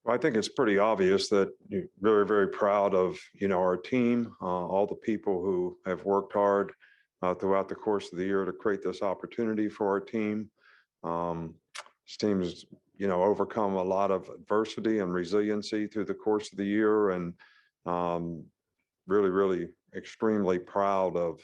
Well, I think it's pretty obvious that you're very, very proud of, our team, all the people who have worked hard throughout the course of the year to create this opportunity for our team. This team has, overcome a lot of adversity and resiliency through the course of the year, and really, really extremely proud of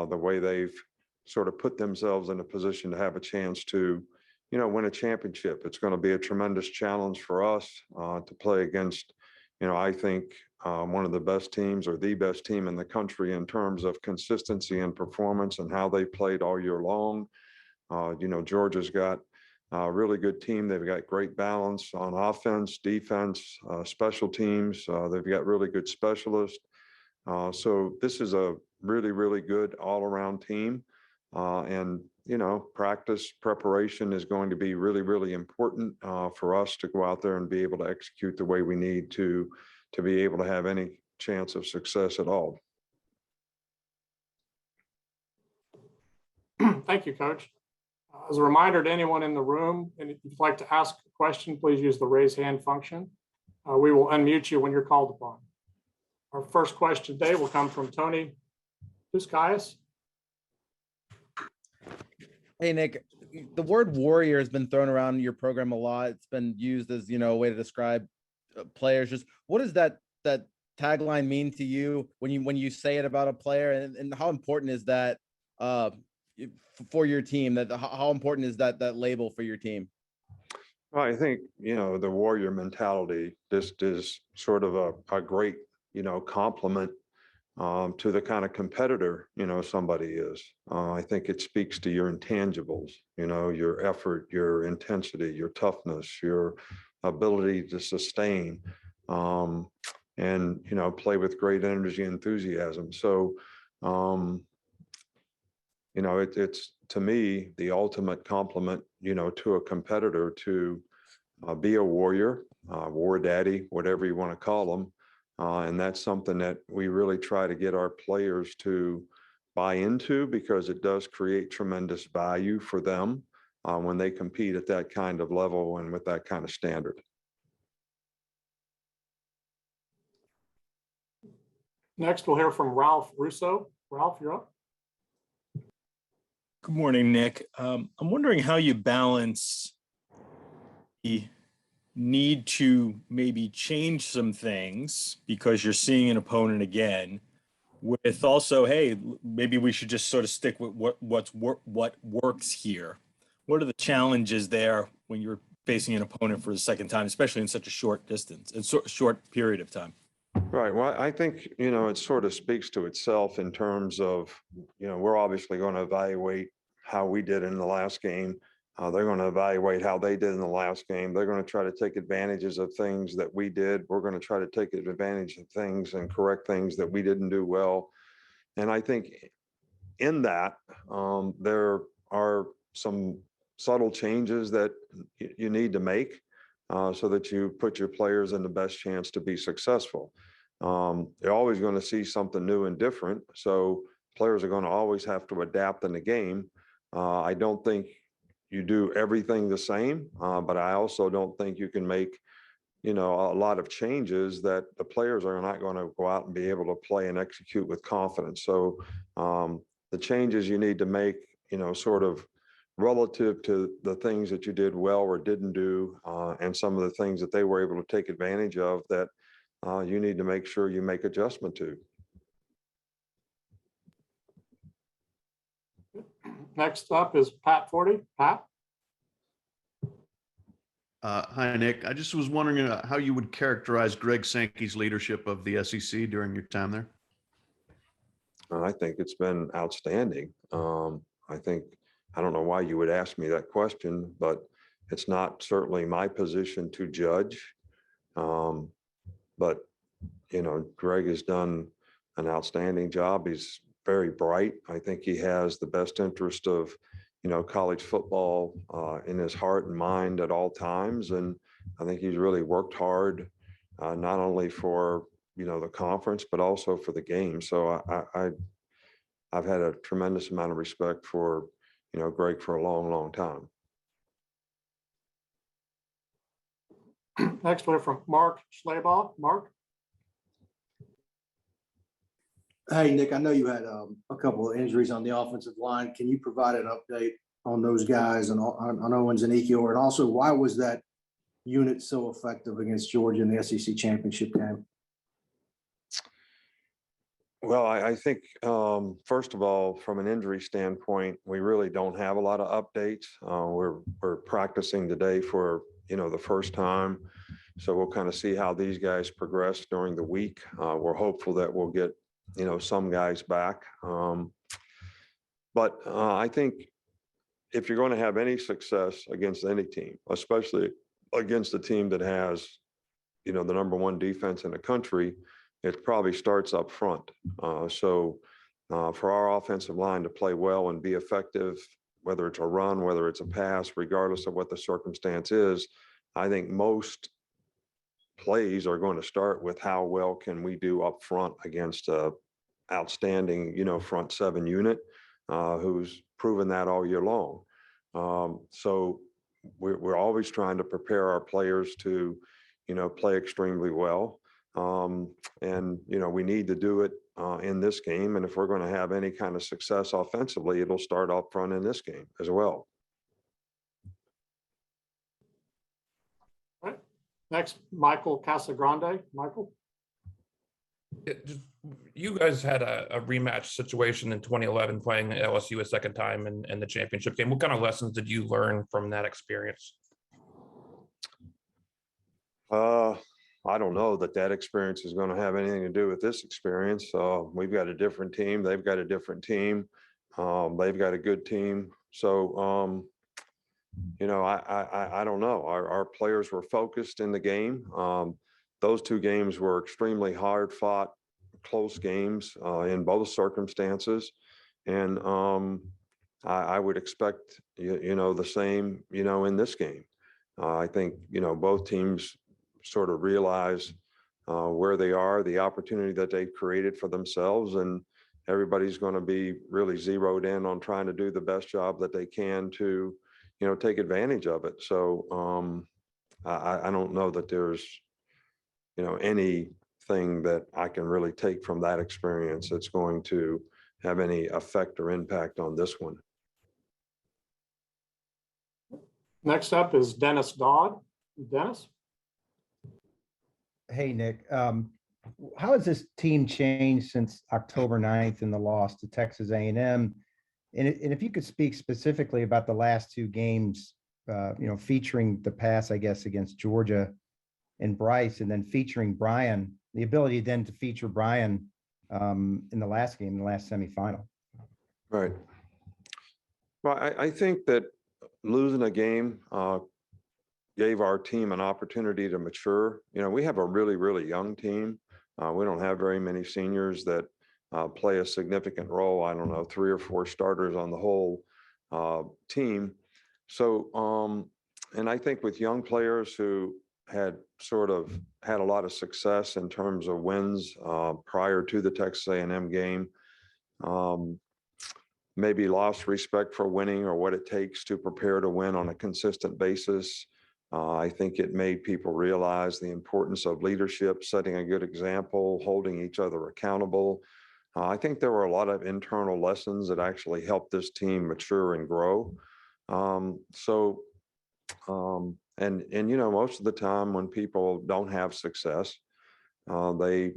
the way they've sort of put themselves in a position to have a chance to win a championship. It's going to be a tremendous challenge for us to play against, I think one of the best teams or the best team in the country in terms of consistency and performance and how they played all year long. Georgia's got a really good team. They've got great balance on offense, defense, special teams. They've got really good specialists. So this is a really, really good all-around team. And practice preparation is going to be really, really important for us to go out there and be able to execute the way we need to be able to have any chance of success at all. Thank you, Coach. As a reminder to anyone in the room, and if you'd like to ask a question, please use the raise hand function. We will unmute you when you're called upon. Our first question today will come from Tony Puskaias. Hey, Nick, the word warrior has been thrown around in your program a lot. It's been used as, a way to describe players. Just what does that tagline mean to you when you say it about a player, and how important is that for your team? How important is that label for your team? Well, I think, the warrior mentality just is sort of a great, compliment to the kind of competitor, somebody is. I think it speaks to your intangibles, your effort, your intensity, your toughness, your ability to sustain, and, play with great energy and enthusiasm. So, it's to me the ultimate compliment, to a competitor to be a warrior, war daddy, whatever you want to call them. And that's something that we really try to get our players to buy into, because it does create tremendous value for them when they compete at that kind of level and with that kind of standard. Next, we'll hear from Ralph Russo. Ralph, you're up. Good morning, Nick. I'm wondering how you balance the need to maybe change some things because you're seeing an opponent again, with also, hey, maybe we should just sort of stick with what works here. What are the challenges there when you're facing an opponent for the second time, especially in such a short distance, in short period of time? Right. Well, I think, it sort of speaks to itself in terms of, we're obviously going to evaluate how we did in the last game. They're going to evaluate how they did in the last game. They're going to try to take advantages of things that we did. We're going to try to take advantage of things and correct things that we didn't do well. And I think in that, there are some subtle changes that you need to make so that you put your players in the best chance to be successful. You're always going to see something new and different. So players are going to always have to adapt in the game. I don't think you do everything the same, but I also don't think you can make, a lot of changes that the players are not going to go out and be able to play and execute with confidence. So the changes you need to make, sort of relative to the things that you did well or didn't do, and some of the things that they were able to take advantage of that you need to make sure you make adjustment to. Next up is Pat Forde. Pat? Hi, Nick. I just was wondering how you would characterize Greg Sankey's leadership of the SEC during your time there. I think it's been outstanding. I don't know why you would ask me that question, but it's not certainly my position to judge. But, Greg has done an outstanding job. He's very bright. I think he has the best interest of, college football in his heart and mind at all times. And I think he's really worked hard, not only for, the conference, but also for the game. So I've had a tremendous amount of respect for, Greg for a long, long time. Next, we have from Mark Schlabach. Mark? Hey, Nick, I know you had a couple of injuries on the offensive line. Can you provide an update on those guys and on Owens and Ekior? And also, why was that unit so effective against Georgia in the SEC championship game? Well, I think, first of all, from an injury standpoint, we really don't have a lot of updates. We're practicing today for, the first time. So we'll kind of see how these guys progress during the week. We're hopeful that we'll get, some guys back. But I think if you're going to have any success against any team, especially against a team that has, the number one defense in the country, it probably starts up front. So for our offensive line to play well and be effective, whether it's a run, whether it's a pass, regardless of what the circumstance is, I think most plays are going to start with how well can we do up front against a outstanding, front seven unit who's proven that all year long. So we're always trying to prepare our players to, play extremely well. And, we need to do it in this game. And if we're going to have any kind of success offensively, it'll start up front in this game as well. All right. Next, Michael Casagrande. Michael? You guys had a rematch situation in 2011 playing LSU a second time in the championship game. What kind of lessons did you learn from that experience? I don't know that experience is going to have anything to do with this experience. We've got a different team. They've got a different team. They've got a good team. So, I don't know. Our players were focused in the game. Those two games were extremely hard fought, close games in both circumstances. And I would expect, the same, in this game. I think, both teams sort of realize where they are, the opportunity that they've created for themselves, and everybody's going to be really zeroed in on trying to do the best job that they can to, take advantage of it. So I don't know that there's, anything that I can really take from that experience that's going to have any effect or impact on this one. Next up is Dennis Dodd. Dennis? Hey, Nick. How has this team changed since October 9th in the loss to Texas A&M? And if you could speak specifically about the last two games, featuring the pass, I guess, against Georgia and Bryce, and then featuring Brian, the ability then to feature Brian in the last game, the last semifinal. Right. Well, I think that losing a game gave our team an opportunity to mature. We have a really, really young team. We don't have very many seniors that play a significant role. I don't know, 3 or 4 starters on the whole team. So, and I think with young players who had sort of had a lot of success in terms of wins prior to the Texas A&M game, maybe lost respect for winning or what it takes to prepare to win on a consistent basis. I think it made people realize the importance of leadership, setting a good example, holding each other accountable. I think there were a lot of internal lessons that actually helped this team mature and grow. And most of the time when people don't have success, they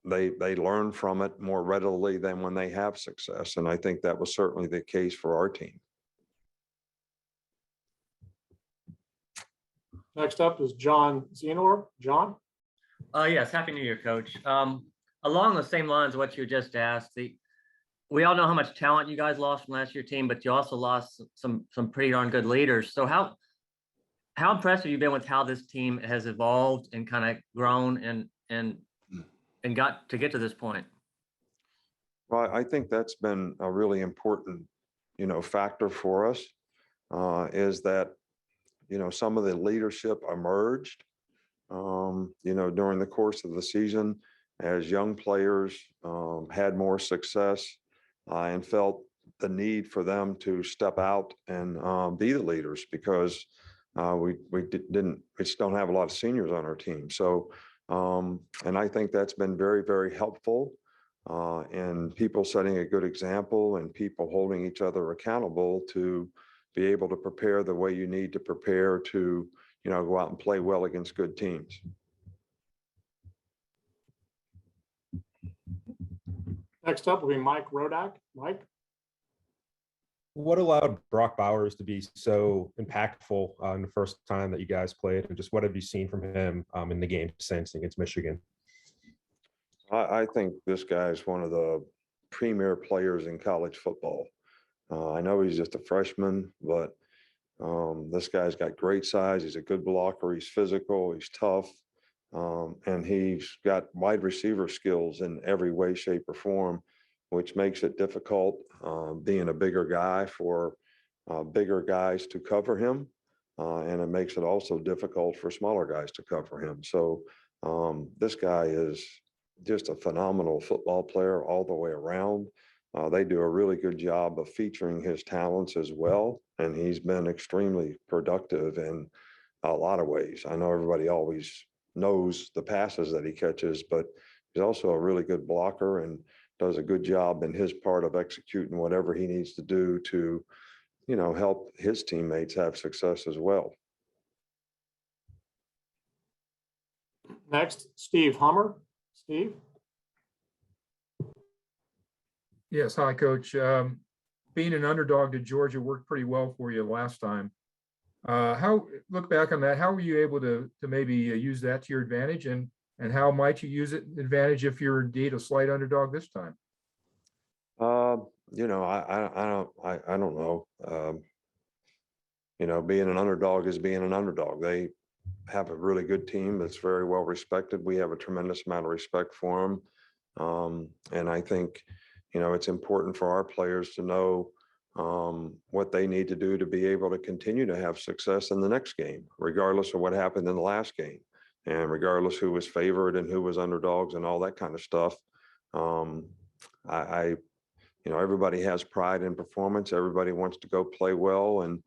learn from it more readily than when they have success. And I think that was certainly the case for our team. Next up is John Zenor. John? Yes, Happy New Year, Coach. Along the same lines of what you just asked, we all know how much talent you guys lost from last year's team, but you also lost some pretty darn good leaders. So how impressed have you been with how this team has evolved and kind of grown and got to get to this point? Well, I think that's been a really important, factor for us, is that, some of the leadership emerged, during the course of the season as young players had more success and felt the need for them to step out and be the leaders, because we just don't have a lot of seniors on our team. So, and I think that's been very, very helpful. And people setting a good example and people holding each other accountable to be able to prepare the way you need to prepare to, go out and play well against good teams. Next up will be Mike Rodak. Mike? What allowed Brock Bowers to be so impactful in the first time that you guys played, and just what have you seen from him in the game since against Michigan? I think this guy is one of the premier players in college football. I know he's just a freshman, but this guy's got great size. He's a good blocker. He's physical. He's tough. And he's got wide receiver skills in every way, shape, or form, which makes it difficult being a bigger guy for bigger guys to cover him. And it makes it also difficult for smaller guys to cover him. So this guy is just a phenomenal football player all the way around. They do a really good job of featuring his talents as well. And he's been extremely productive in a lot of ways. I know everybody always knows the passes that he catches, but he's also a really good blocker and does a good job in his part of executing whatever he needs to do to, help his teammates have success as well. Next, Steve Hummer. Steve? Yes, hi, Coach. Being an underdog to Georgia worked pretty well for you last time. Look back on that, how were you able to maybe use that to your advantage, and how might you use it advantage if you're indeed a slight underdog this time? I don't know. Being an underdog is being an underdog. They have a really good team that's very well respected. We have a tremendous amount of respect for them. And I think, it's important for our players to know what they need to do to be able to continue to have success in the next game, regardless of what happened in the last game, and regardless who was favored and who was underdogs and all that kind of stuff. Everybody has pride in performance. Everybody wants to go play well. And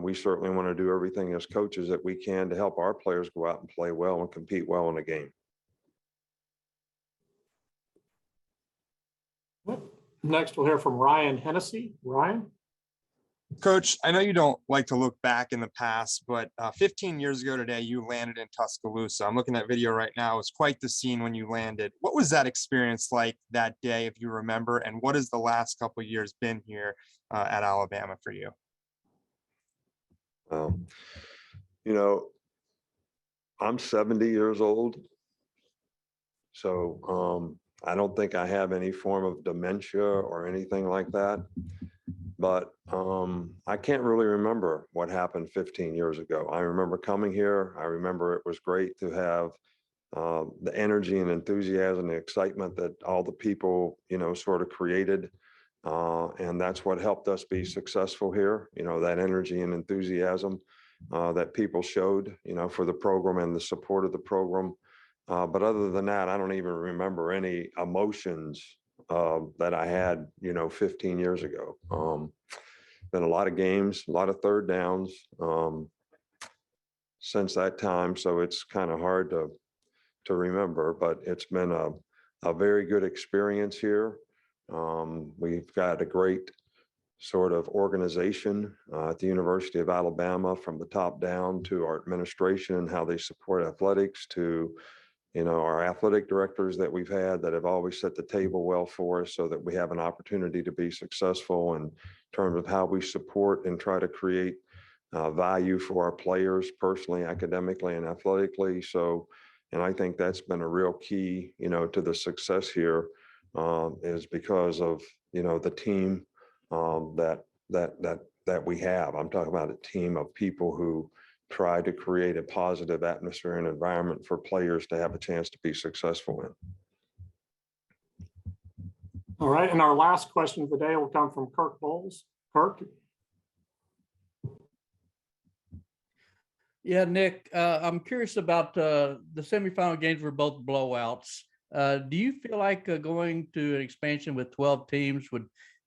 we certainly want to do everything as coaches that we can to help our players go out and play well and compete well in the game. Next, we'll hear from Ryan Hennessy. Ryan? Coach, I know you don't like to look back in the past, but 15 years ago today, you landed in Tuscaloosa. I'm looking at video right now. It was quite the scene when you landed. What was that experience like that day, if you remember? And what has the last couple of years been here at Alabama for you? I'm 70 years old. So I don't think I have any form of dementia or anything like that. But I can't really remember what happened 15 years ago. I remember coming here. I remember it was great to have the energy and enthusiasm, the excitement that all the people, sort of created. And that's what helped us be successful here, that energy and enthusiasm that people showed, for the program and the support of the program. But other than that, I don't even remember any emotions that I had, 15 years ago. Been a lot of games, a lot of third downs since that time. So it's kind of hard to remember, but it's been a very good experience here. We've got a great sort of organization at the University of Alabama, from the top down, to our administration and how they support athletics, to our athletic directors that we've had that have always set the table well for us so that we have an opportunity to be successful in terms of how we support and try to create value for our players personally, academically, and athletically. So, and I think that's been a real key, to the success here is because of, the team that we have. I'm talking about a team of people who try to create a positive atmosphere and environment for players to have a chance to be successful in. All right, and our last question of the day will come from Kirk Bowles. Kirk? Yeah, Nick, I'm curious about the semifinal games were both blowouts. Do you feel like going to an expansion with 12 teams would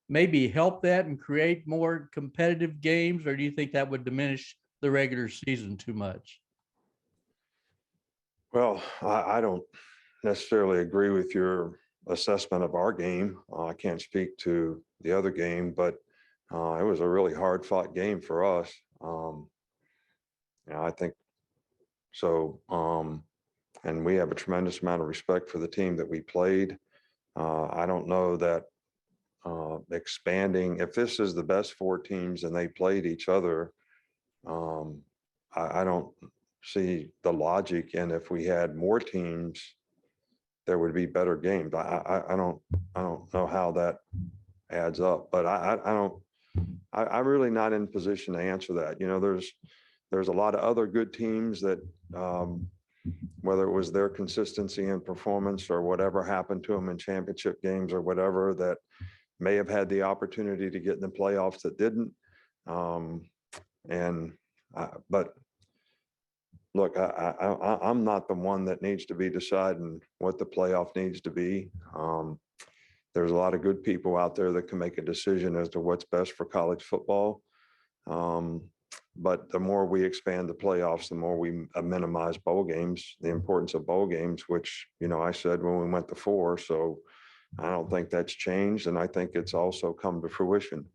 maybe help that and create more competitive games, or do you think that would diminish the regular season too much? Well, I don't necessarily agree with your assessment of our game. I can't speak to the other game, but it was a really hard fought game for us. I think so. And we have a tremendous amount of respect for the team that we played. I don't know that expanding, if this is the best four teams and they played each other, I don't see the logic in if we had more teams, there would be better games. I don't know how that adds up, but I'm really not in position to answer that. There's a lot of other good teams that, whether it was their consistency and performance or whatever happened to them in championship games or whatever, that may have had the opportunity to get in the playoffs that didn't. But look, I'm not the one that needs to be deciding what the playoff needs to be. There's a lot of good people out there that can make a decision as to what's best for college football. But the more we expand the playoffs, the more we minimize bowl games, the importance of bowl games, which, I said when we went to 4. So I don't think that's changed. And I think it's also come to fruition.